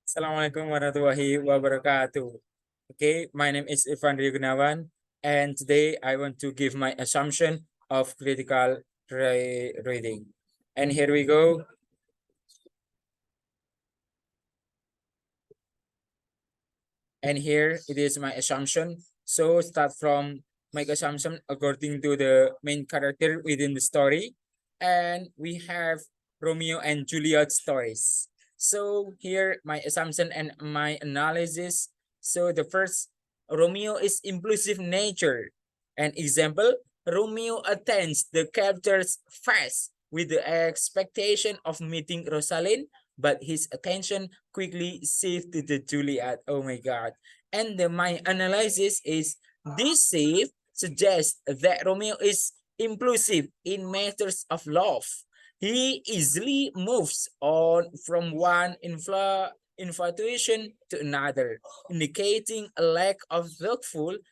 Assalamualaikum warahmatullahi wabarakatuh. Okay, my name is Irfan Gunawan, and today I want to give my assumption of critical reading. And here we go. And here it is my assumption. So start from my assumption according to the main character within the story. And we have Romeo and Juliet stories. So here my assumption and my analysis. So the first, Romeo is impulsive nature. An example, Romeo attends the captor's fast with the expectation of meeting Rosalind, but his attention quickly shifted to Juliet. Oh my God. And my analysis is this shift suggests that Romeo is impulsive in matters of love. He easily moves on from one infatuation to another, indicating a lack of thoughtful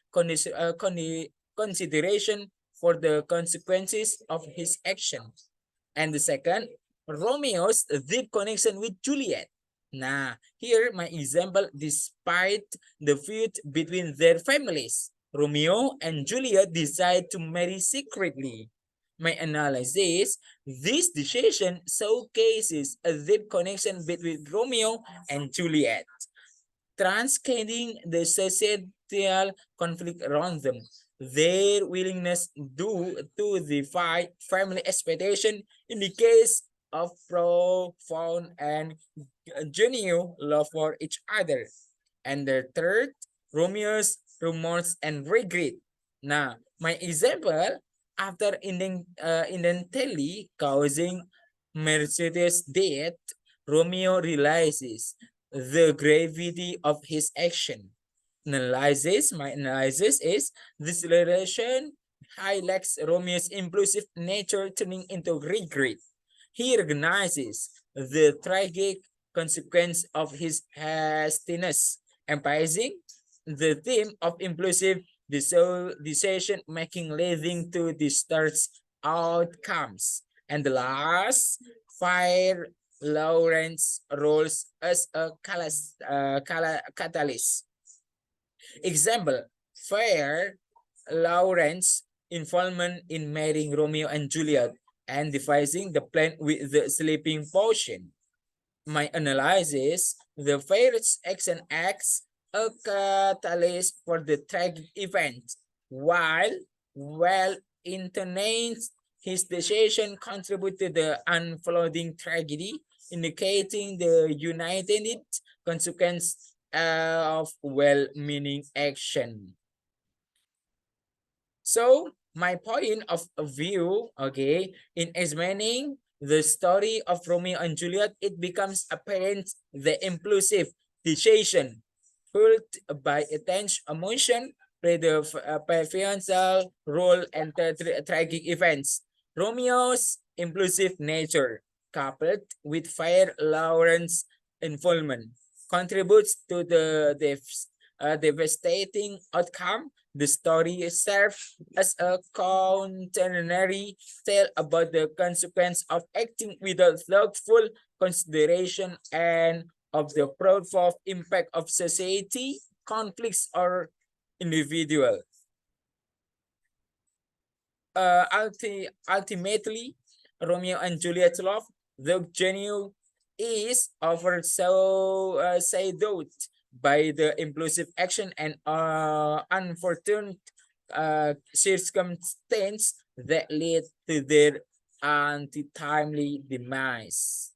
consideration for the consequences of his actions. And the second, Romeo's deep connection with Juliet. Nah, here my example, despite the feud between their families, Romeo and Juliet decide to marry secretly. My analysis, this decision showcases a deep connection between Romeo and Juliet, transcending the societal conflict around them. Their willingness to defy family expectation in the case of profound and genuine love for each other. And the third, Romeo's remorse and regret. Now, my example, after incidentally causing Mercedes' death, Romeo realizes the gravity of his action. My analysis is this relation highlights Romeo's impulsive nature turning into regret. He recognizes the tragic consequence of his hastiness, emphasizing the theme of impulsive decision making leading to disastrous outcomes. And the last, Fire Lawrence roles as a catalyst. Example, Fire Lawrence involvement in marrying Romeo and Juliet and devising the plan with the sleeping potion. My analysis, the Fair's action acts a catalyst for the tragic event, while intonates his decision contributed to the unfolding tragedy, indicating the united consequence of well-meaning action. So my point of view, okay, in examining the story of Romeo and Juliet, it becomes apparent the impulsive decision fueled by intense emotion play the pivotal role and the tragic events. Romeo's impulsive nature, coupled with Fire Lawrence involvement, contributes to the devastating outcome. The story serves as a cautionary tale about the consequence of acting without thoughtful consideration and of the profound impact of society, conflicts, or individual. Ultimately, Romeo and Juliet's love, though genuine, is often shadowed by the impulsive action and unfortunate circumstance that lead to their untimely demise.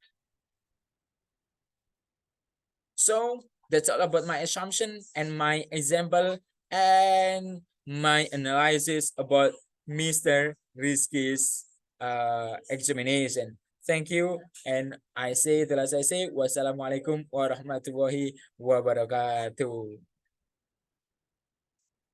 So that's all about my assumption and my example and my analysis about Mr. Rizky's examination. Thank you. And I say, wassalamualaikum warahmatullahi wabarakatuh.